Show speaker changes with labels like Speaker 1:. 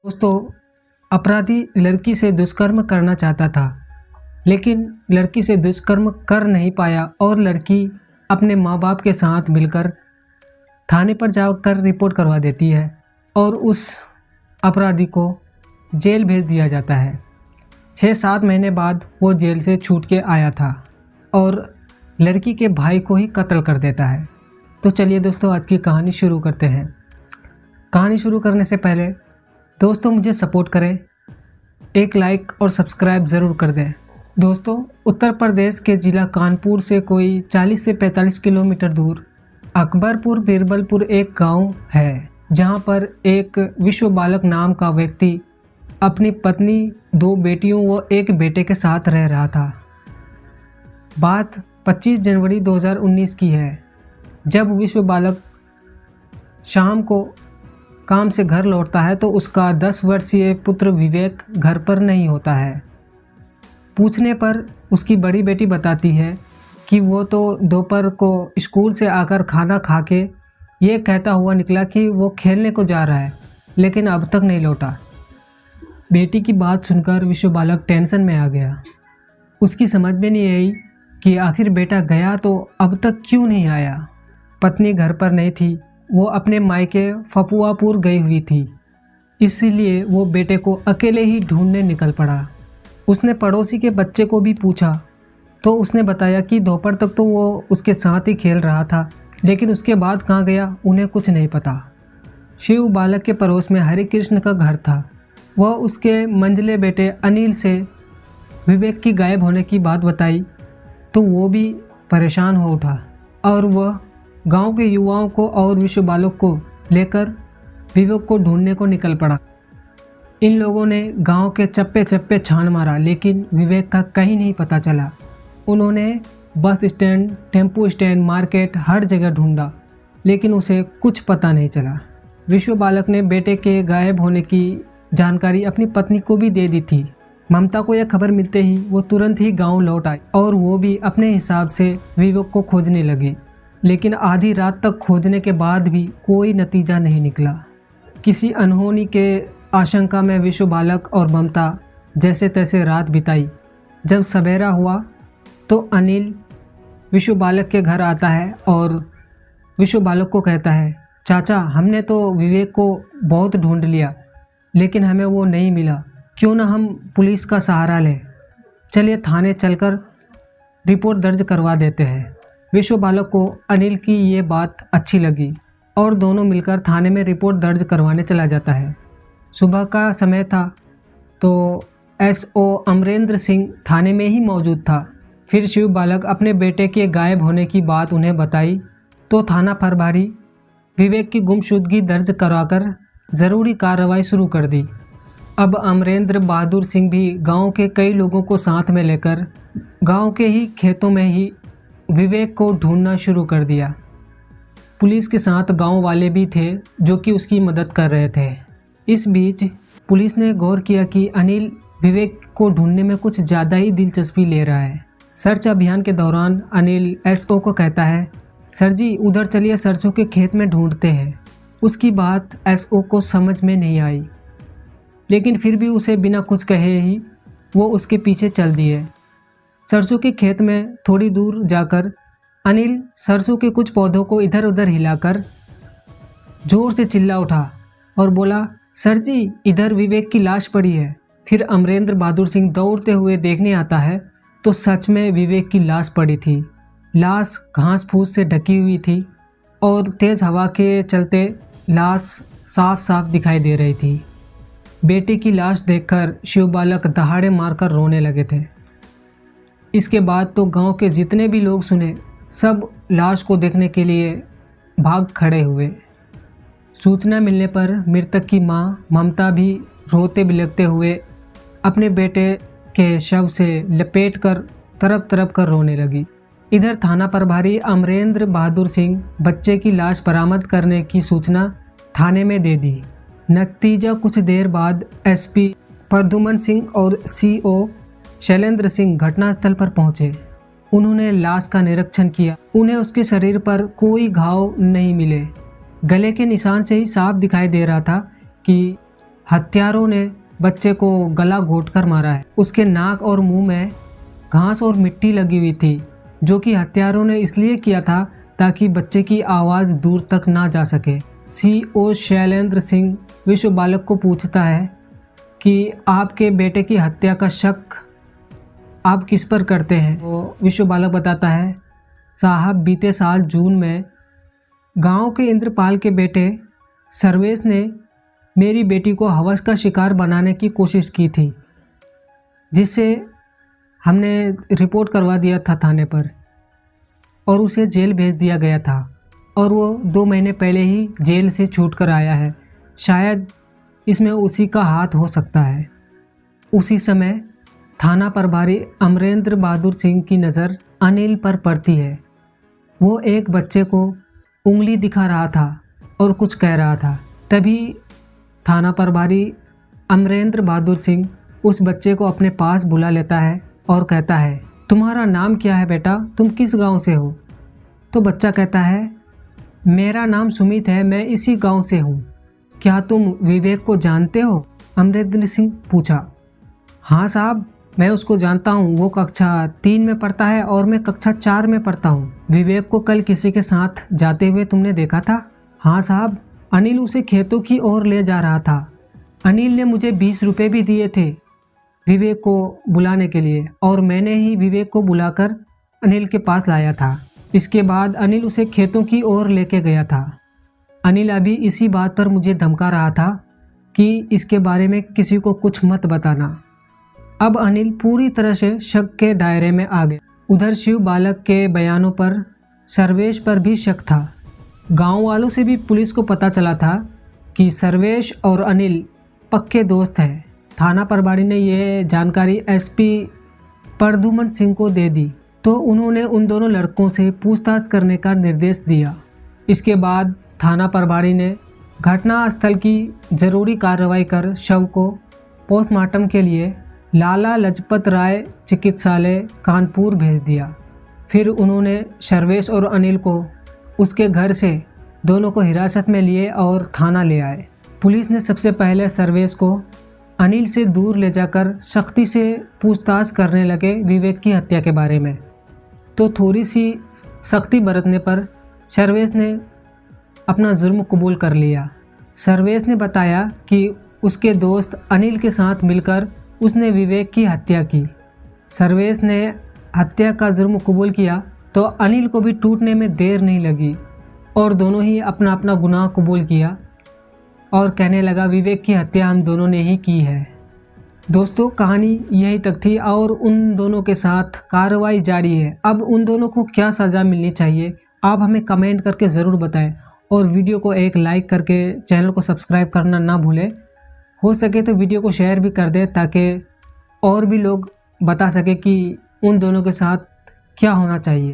Speaker 1: दोस्तों, अपराधी लड़की से दुष्कर्म करना चाहता था, लेकिन लड़की से दुष्कर्म कर नहीं पाया और लड़की अपने माँ बाप के साथ मिलकर थाने पर जाकर रिपोर्ट करवा देती है और उस अपराधी को जेल भेज दिया जाता है। 6-7 महीने बाद वो जेल से छूट के आया था और लड़की के भाई को ही कत्ल कर देता है। तो चलिए दोस्तों, आज की कहानी शुरू करते हैं। कहानी शुरू करने से पहले दोस्तों मुझे सपोर्ट करें, एक लाइक और सब्सक्राइब ज़रूर कर दें। दोस्तों, उत्तर प्रदेश के ज़िला कानपुर से कोई 40 से 45 किलोमीटर दूर अकबरपुर बिरबलपुर एक गांव है, जहां पर एक विश्व बालक नाम का व्यक्ति अपनी पत्नी, 2 बेटियों व एक बेटे के साथ रह रहा था। बात 25 जनवरी 2019 की है, जब विश्व बालक शाम को काम से घर लौटता है तो उसका 10 वर्षीय पुत्र विवेक घर पर नहीं होता है। पूछने पर उसकी बड़ी बेटी बताती है कि वो तो दोपहर को स्कूल से आकर खाना खा के ये कहता हुआ निकला कि वो खेलने को जा रहा है, लेकिन अब तक नहीं लौटा। बेटी की बात सुनकर विश्व बालक टेंशन में आ गया। उसकी समझ में नहीं आई कि आखिर बेटा गया तो अब तक क्यों नहीं आया। पत्नी घर पर नहीं थी, वो अपने मायके फपुआपुर गई हुई थी, इसलिए वो बेटे को अकेले ही ढूंढने निकल पड़ा। उसने पड़ोसी के बच्चे को भी पूछा तो उसने बताया कि दोपहर तक तो वो उसके साथ ही खेल रहा था, लेकिन उसके बाद कहाँ गया उन्हें कुछ नहीं पता। शिव बालक के पड़ोस में हरि कृष्ण का घर था। वह उसके मंझले बेटे अनिल से विवेक की गायब होने की बात बताई तो वो भी परेशान हो उठा और वह गांव के युवाओं को और विश्व बालक को लेकर विवेक को ढूंढने को निकल पड़ा। इन लोगों ने गांव के चप्पे चप्पे छान मारा, लेकिन विवेक का कहीं नहीं पता चला। उन्होंने bus stand, tempo stand, market, हर जगह ढूंढा, लेकिन उसे कुछ पता नहीं चला। विश्व बालक ने बेटे के गायब होने की जानकारी अपनी पत्नी को भी दे दी थी। ममता को यह खबर मिलते ही वो तुरंत ही गांव लौट आई और वो भी अपने हिसाब से विवेक को खोजने लगी, लेकिन आधी रात तक खोजने के बाद भी कोई नतीजा नहीं निकला। किसी अनहोनी के आशंका में विश्व बालक और ममता जैसे तैसे रात बिताई। जब सवेरा हुआ तो अनिल विश्व बालक के घर आता है और विश्व बालक को कहता है, चाचा, हमने तो विवेक को बहुत ढूंढ लिया, लेकिन हमें वो नहीं मिला। क्यों ना हम पुलिस का सहारा लें। चलिए थाने चलकर रिपोर्ट दर्ज करवा देते हैं। विश्व बालक को अनिल की ये बात अच्छी लगी और दोनों मिलकर थाने में रिपोर्ट दर्ज करवाने चला जाता है। सुबह का समय था तो एसओ अमरेंद्र सिंह थाने में ही मौजूद था। फिर शिव बालक अपने बेटे के गायब होने की बात उन्हें बताई तो थाना प्रभारी विवेक की गुमशुदगी दर्ज कराकर ज़रूरी कार्रवाई शुरू कर दी। अब अमरेंद्र बहादुर सिंह भी गांव के कई लोगों को साथ में लेकर गांव के ही खेतों में ही विवेक को ढूंढना शुरू कर दिया। पुलिस के साथ गांव वाले भी थे जो कि उसकी मदद कर रहे थे। इस बीच पुलिस ने गौर किया कि अनिल विवेक को ढूंढने में कुछ ज़्यादा ही दिलचस्पी ले रहा है। सर्च अभियान के दौरान अनिल एसओ को कहता है, सर जी, उधर चलिए, सरसों के खेत में ढूंढते हैं। उसकी बात एसओ को समझ में नहीं आई, लेकिन फिर भी उसे बिना कुछ कहे ही वो उसके पीछे चल दिए। सरसों के खेत में थोड़ी दूर जाकर अनिल सरसों के कुछ पौधों को इधर उधर हिलाकर जोर से चिल्ला उठा और बोला, सर जी, इधर विवेक की लाश पड़ी है। फिर अमरेंद्र बहादुर सिंह दौड़ते हुए देखने आता है तो सच में विवेक की लाश पड़ी थी। लाश घास फूस से ढकी हुई थी और तेज़ हवा के चलते लाश साफ साफ दिखाई दे रही थी। बेटे की लाश देखकर शिव बालक दहाड़े मारकर रोने लगे थे। इसके बाद तो गांव के जितने भी लोग सुने, सब लाश को देखने के लिए भाग खड़े हुए। सूचना मिलने पर मृतक की मां ममता भी रोते बिलखते हुए अपने बेटे के शव से लपेट कर तरफ तरफ कर रोने लगी। इधर थाना प्रभारी अमरेंद्र बहादुर सिंह बच्चे की लाश बरामद करने की सूचना थाने में दे दी। नतीजा कुछ देर बाद एसपी प्रद्युमन सिंह और सीओ शैलेंद्र सिंह घटनास्थल पर पहुंचे। उन्होंने लाश का निरीक्षण किया। उन्हें उसके शरीर पर कोई घाव नहीं मिले। गले के निशान से ही साफ दिखाई दे रहा था कि हत्यारों ने बच्चे को गला घोंटकर मारा है। उसके नाक और मुंह में घास और मिट्टी लगी हुई थी, जो कि हत्यारों ने इसलिए किया था ताकि बच्चे की आवाज़ दूर तक ना जा सके। CO शैलेंद्र सिंह विश्व बालक को पूछता है कि आपके बेटे की हत्या का शक आप किस पर करते हैं। वो विश्व बालक बताता है, साहब बीते साल जून में गांव के इंद्रपाल के बेटे सर्वेश ने मेरी बेटी को हवस का शिकार बनाने की कोशिश की थी, जिससे हमने रिपोर्ट करवा दिया था थाने पर और उसे जेल भेज दिया गया था और वो 2 महीने पहले ही जेल से छूट कर आया है। शायद इसमें उसी का हाथ हो सकता है। उसी समय थाना प्रभारी अमरेंद्र बहादुर सिंह की नज़र अनिल पर पड़ती है। वो एक बच्चे को उंगली दिखा रहा था और कुछ कह रहा था। तभी थाना प्रभारी अमरेंद्र बहादुर सिंह उस बच्चे को अपने पास बुला लेता है और कहता है, तुम्हारा नाम क्या है बेटा, तुम किस गांव से हो। तो बच्चा कहता है, मेरा नाम सुमित है, मैं इसी गांव से हूँ। क्या तुम विवेक को जानते हो? अमरेंद्र सिंह पूछा। हाँ साहब, मैं उसको जानता हूँ, वो कक्षा 3 में पढ़ता है और मैं कक्षा 4 में पढ़ता हूँ। विवेक को कल किसी के साथ जाते हुए तुमने देखा था? हाँ साहब, अनिल उसे खेतों की ओर ले जा रहा था। अनिल ने मुझे 20 रुपये भी दिए थे विवेक को बुलाने के लिए और मैंने ही विवेक को बुलाकर अनिल के पास लाया था। इसके बाद अनिल उसे खेतों की ओर लेके गया था। अनिल अभी इसी बात पर मुझे धमका रहा था कि इसके बारे में किसी को कुछ मत बताना। अब अनिल पूरी तरह से शक के दायरे में आ गया। उधर शिव बालक के बयानों पर सर्वेश पर भी शक था। गांव वालों से भी पुलिस को पता चला था कि सर्वेश और अनिल पक्के दोस्त हैं। थाना प्रभारी ने यह जानकारी SP प्रद्युमन सिंह को दे दी तो उन्होंने उन दोनों लड़कों से पूछताछ करने का निर्देश दिया। इसके बाद थाना प्रभारी ने घटनास्थल की जरूरी कार्रवाई कर शव को पोस्टमार्टम के लिए लाला लजपत राय चिकित्सालय कानपुर भेज दिया। फिर उन्होंने सर्वेश और अनिल को उसके घर से दोनों को हिरासत में लिए और थाना ले आए। पुलिस ने सबसे पहले सर्वेश को अनिल से दूर ले जाकर सख्ती से पूछताछ करने लगे विवेक की हत्या के बारे में। तो थोड़ी सी सख्ती बरतने पर सर्वेश ने अपना जुर्म कबूल कर लिया। सर्वेश ने बताया कि उसके दोस्त अनिल के साथ मिलकर उसने विवेक की हत्या की। सर्वेश ने हत्या का जुर्म कबूल किया तो अनिल को भी टूटने में देर नहीं लगी और दोनों ही अपना अपना गुनाह कबूल किया और कहने लगा विवेक की हत्या हम दोनों ने ही की है। दोस्तों, कहानी यहीं तक थी और उन दोनों के साथ कार्रवाई जारी है। अब उन दोनों को क्या सज़ा मिलनी चाहिए आप हमें कमेंट करके ज़रूर बताएं और वीडियो को एक लाइक करके चैनल को सब्सक्राइब करना ना भूलें। हो सके तो वीडियो को शेयर भी कर दें ताकि और भी लोग बता सके कि उन दोनों के साथ क्या होना चाहिए।